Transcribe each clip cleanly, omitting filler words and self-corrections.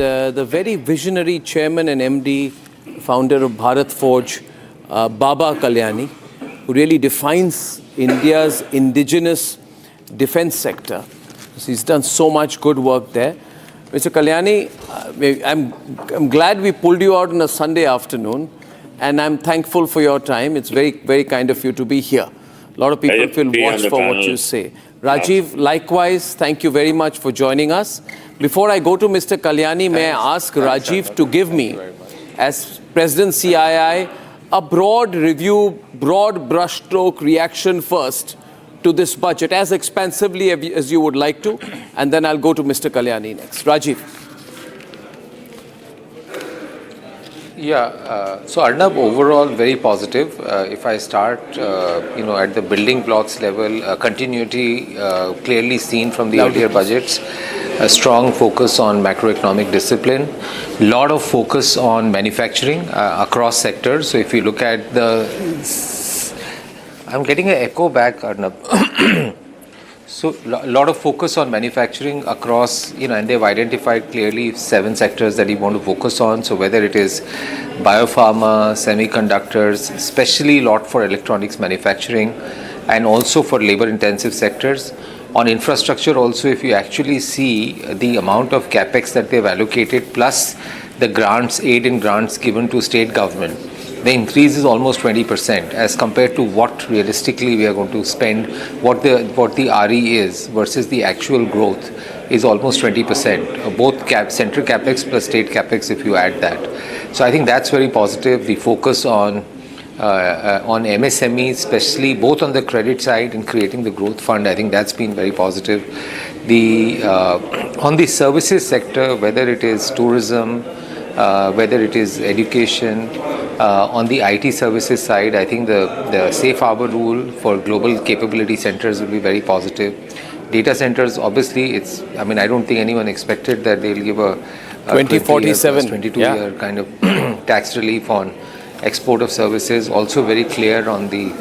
the very visionary chairman and MD, founder of Bharat Forge, Baba Kalyani, who really defines India's indigenous defense sector. So he's done so much good work there. Mr. Kalyani, I'm glad we pulled you out on a Sunday afternoon, and I'm thankful for your time. It's very, very kind of you to be here. A lot of people will watch for what you say. Rajiv, likewise, thank you very much for joining us. Before I go to Mr. Kalyani, may I ask Rajiv to give me, as President CII, a broad review, broad brushstroke reaction first to this budget, as expansively as you would like to, and then I'll go to Mr. Kalyani next. Rajiv. Yeah, so Arnab, overall very positive. If I start, at the building blocks level, continuity clearly seen from the earlier budgets, a strong focus on macroeconomic discipline, lot of focus on manufacturing across sectors. So if you look at I'm getting an echo back, Arnab. So a lot of focus on manufacturing across, and they've identified clearly 7 sectors that you want to focus on. So whether it is biopharma, semiconductors, especially a lot for electronics manufacturing, and also for labor-intensive sectors. On infrastructure also, if you actually see the amount of Capex that they've allocated, plus the grants, aid and grants given to state government, the increase is almost 20% as compared to what realistically we are going to spend, what the RE is versus the actual growth is almost 20%, both central Capex plus state Capex if you add that. So I think that's very positive. The focus on MSMEs, especially both on the credit side and creating the growth fund, I think that's been very positive. On the services sector, whether it is tourism, whether it is education, on the IT services side, I think the safe harbor rule for global capability centers will be very positive. Data centers, obviously, I don't think anyone expected that they'll give a 2047, 22-year kind of tax relief on export of services. Also very clear on the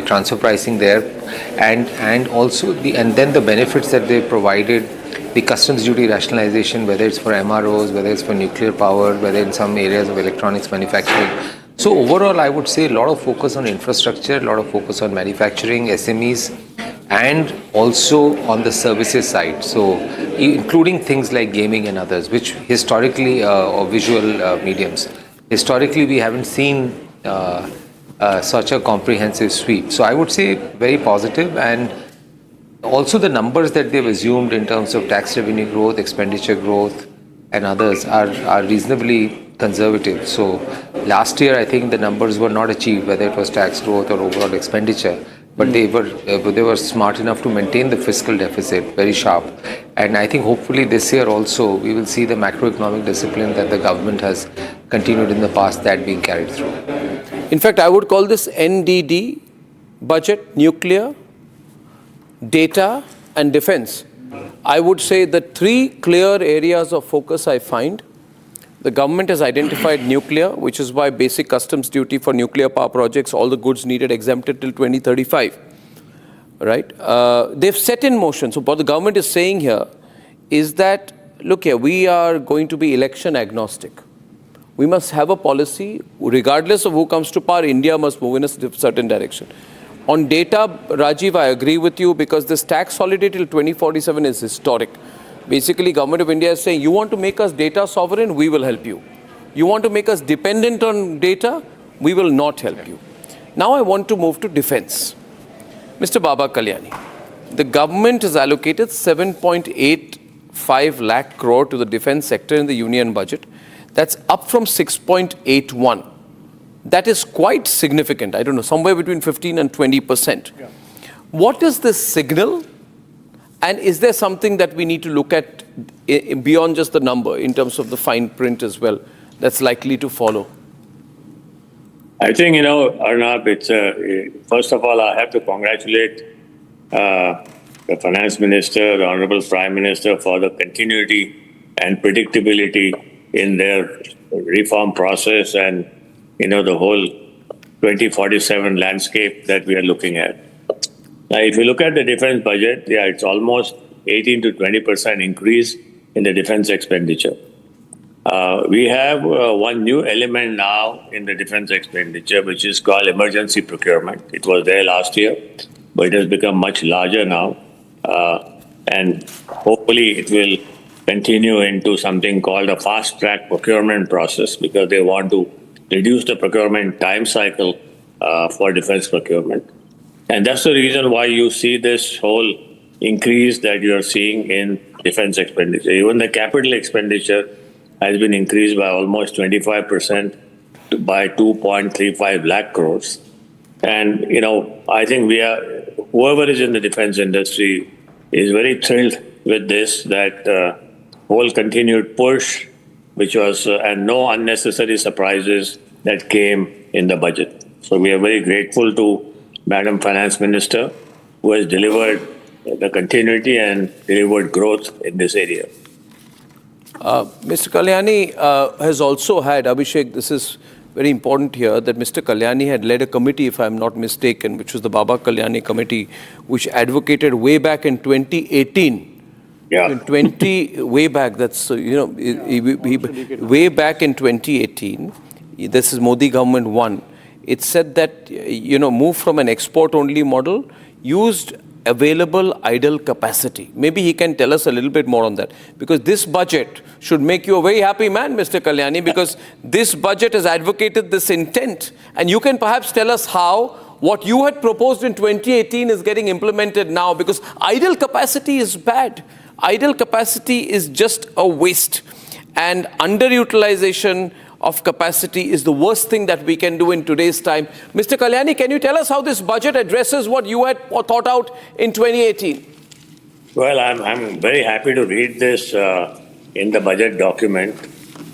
transfer pricing there, and then the benefits that they provided. The customs duty rationalization, whether it's for MROs, whether it's for nuclear power, whether in some areas of electronics manufacturing. So overall, I would say a lot of focus on infrastructure, a lot of focus on manufacturing, SMEs, and also on the services side. So including things like gaming and others, which historically, or visual mediums, historically we haven't seen such a comprehensive sweep. So I would say very positive, and also the numbers that they've assumed in terms of tax revenue growth, expenditure growth, and others are reasonably conservative. So last year, I think the numbers were not achieved, whether it was tax growth or overall expenditure, but they were smart enough to maintain the fiscal deficit very sharp. And I think hopefully this year also we will see the macroeconomic discipline that the government has continued in the past, that being carried through. In fact, I would call this NDD budget: nuclear, data and defense. I would say the 3 clear areas of focus I find. The government has identified nuclear, which is why basic customs duty for nuclear power projects, all the goods needed exempted till 2035. Right? They've set in motion. So what the government is saying here is that, look here, we are going to be election agnostic. We must have a policy, regardless of who comes to power, India must move in a certain direction. On data, Rajiv, I agree with you, because this tax holiday till 2047 is historic. Basically, Government of India is saying, you want to make us data sovereign, we will help you. You want to make us dependent on data, we will not help you. Now I want to move to defense. Mr. Baba Kalyani, the government has allocated 7.85 lakh crore to the defense sector in the union budget. That's up from 6.81. That is quite significant. I don't know, somewhere between 15 and 20%. Yeah. What is this signal? And is there something that we need to look at beyond just the number, in terms of the fine print as well, that's likely to follow? I think, Arnab, first of all, I have to congratulate the Finance Minister, the Honorable Prime Minister, for the continuity and predictability in their reform process and the whole 2047 landscape that we are looking at. Now, if you look at the defense budget, it's almost 18 to 20% increase in the defense expenditure. We have one new element now in the defense expenditure, which is called emergency procurement. It was there last year, but it has become much larger now. And hopefully it will continue into something called a fast-track procurement process, because they want to reduce the procurement time cycle for defense procurement. And that's the reason why you see this whole increase that you're seeing in defense expenditure. Even the capital expenditure has been increased by almost 25% by 2.35 lakh crores. And, I think whoever is in the defense industry is very thrilled with this, that whole continued push, which was, and no unnecessary surprises that came in the budget. So we are very grateful to Madam Finance Minister, who has delivered the continuity and delivered growth in this area. Mr. Kalyani has also had, Abhishek, this is very important here, that Mr. Kalyani had led a committee, if I'm not mistaken, which was the Baba Kalyani committee, which advocated way back in 2018. Yeah. Way back, that's, way back in 2018, this is Modi government 1. It said that, move from an export-only model, used available idle capacity. Maybe he can tell us a little bit more on that, because this budget should make you a very happy man, Mr. Kalyani, because this budget has advocated this intent. And you can perhaps tell us how what you had proposed in 2018 is getting implemented now, because idle capacity is bad. Idle capacity is just a waste. And underutilization of capacity is the worst thing that we can do in today's time. Mr. Kalyani, can you tell us how this budget addresses what you had thought out in 2018? Well, I'm very happy to read this in the budget document,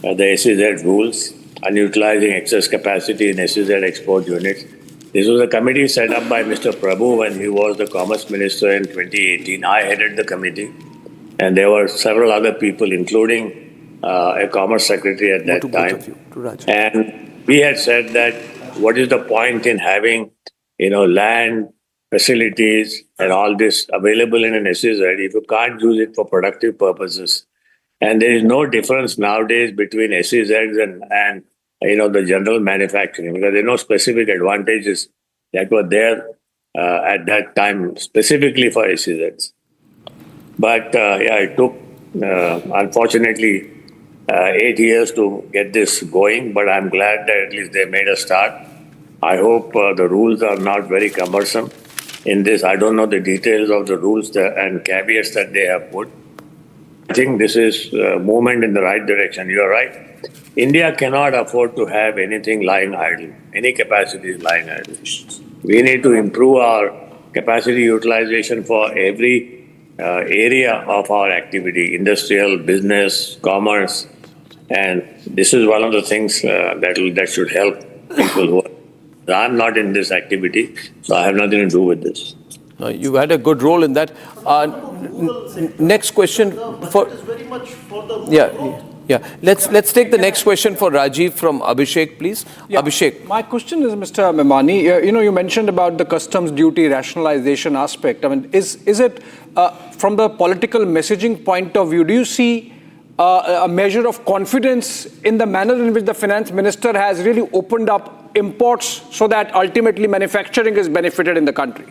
the SEZ rules, unutilizing excess capacity in SEZ export units. This was a committee set up by Mr. Prabhu when he was the Commerce Minister in 2018. I headed the committee, and there were several other people, including a Commerce Secretary at that time. And we had said that what is the point in having, land, facilities, and all this available in an SEZ if you can't use it for productive purposes? And there is no difference nowadays between SEZs and the general manufacturing, because there are no specific advantages that were there at that time specifically for SEZs. But it took, unfortunately, 8 years to get this going, but I'm glad that at least they made a start. I hope the rules are not very cumbersome in this. I don't know the details of the rules and caveats that they have put. I think this is a movement in the right direction. You're right. India cannot afford to have anything lying idle, any capacities lying idle. We need to improve our capacity utilization for every area of our activity, industrial, business, commerce. And this is one of the things that should help people who are. I'm not in this activity, so I have nothing to do with this. You had a good role in that. Next question for. Yeah. Let's take the next question for Rajiv from Abhishek, please. Yeah. Abhishek. My question is, Mr. Memani, you mentioned about the customs duty rationalization aspect. I mean, is it from the political messaging point of view, do you see a measure of confidence in the manner in which the finance minister has really opened up imports so that ultimately manufacturing is benefited in the country?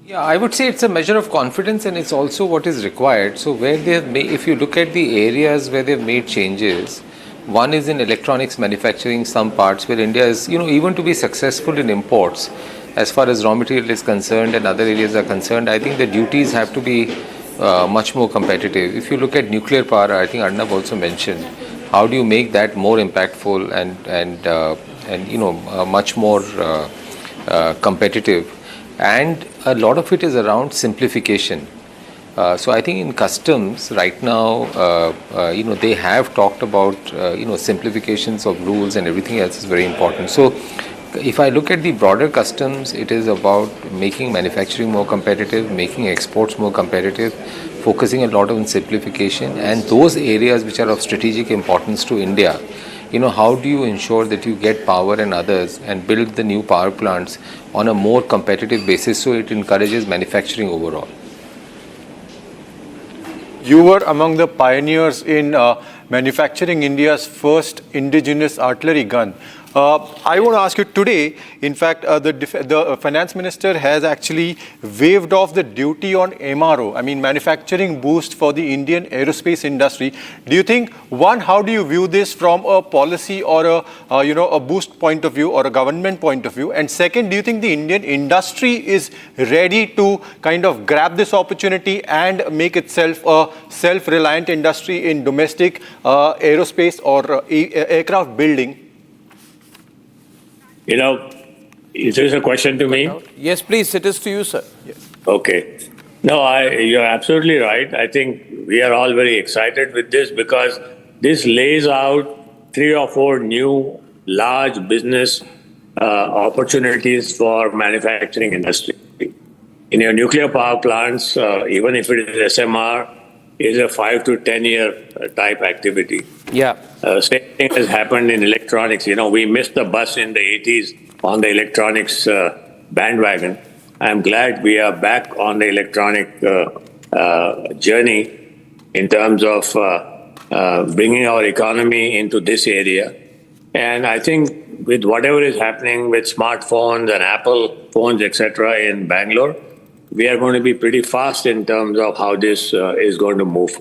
Yeah, I would say it's a measure of confidence, and it's also what is required. So where they have made, if you look at the areas where they've made changes, one is in electronics manufacturing, some parts where India is, even to be successful in imports, as far as raw material is concerned and other areas are concerned, I think the duties have to be much more competitive. If you look at nuclear power, I think Arnab also mentioned, how do you make that more impactful and much more competitive? And a lot of it is around simplification. So I think in customs right now, they have talked about, simplifications of rules and everything else is very important. So if I look at the broader customs, it is about making manufacturing more competitive, making exports more competitive, focusing a lot on simplification, and those areas which are of strategic importance to India. How do you ensure that you get power and others and build the new power plants on a more competitive basis so it encourages manufacturing overall? you were among the pioneers in manufacturing India's first indigenous artillery gun. I want to ask you today, in fact, the finance minister has actually waived off the duty on MRO, I mean manufacturing boost for the Indian aerospace industry. Do you think, one, how do you view this from a policy or a boost point of view or a government point of view? And second, do you think the Indian industry is ready to kind of grab this opportunity and make itself a self-reliant industry in domestic aerospace or aircraft building? Is this a question to me? Yes, please, it is to you, sir. Yes. Okay. No, you're absolutely right. I think we are all very excited with this because this lays out 3 or 4 new large business opportunities for manufacturing industry. In your nuclear power plants, even if it is SMR, is a 5 to 10 year type activity. Yeah. Same thing has happened in electronics. We missed the bus in the 80s on the electronics bandwagon. I'm glad we are back on the electronic journey in terms of bringing our economy into this area. And I think with whatever is happening with smartphones and Apple phones, etc., in Bangalore, we are going to be pretty fast in terms of how this is going to move.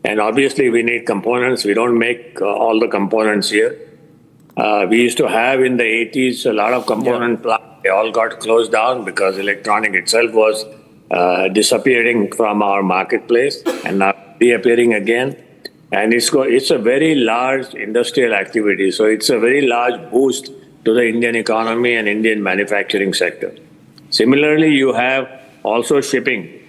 And obviously, we need components. We don't make all the components here. We used to have in the 80s a lot of component plants. They all got closed down because electronic itself was disappearing from our marketplace and now reappearing again. And it's a very large industrial activity. So it's a very large boost to the Indian economy and Indian manufacturing sector. Similarly, you have also shipping,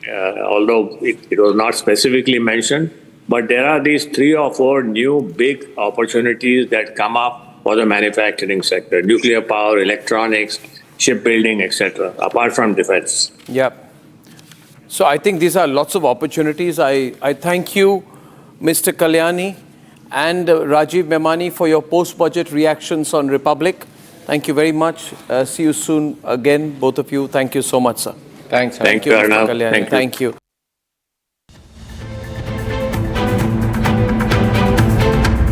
although it was not specifically mentioned, but there are these 3 or 4 new big opportunities that come up for the manufacturing sector: nuclear power, electronics, shipbuilding, etc., apart from defense. Yeah. So I think these are lots of opportunities. I thank you, Mr. Kalyani and Rajiv Memani, for your post-budget reactions on Republic. Thank you very much. See you soon again, both of you. Thank you so much, sir. Thanks. Thank you, Mr. Arnab. Kalyani. Thank you.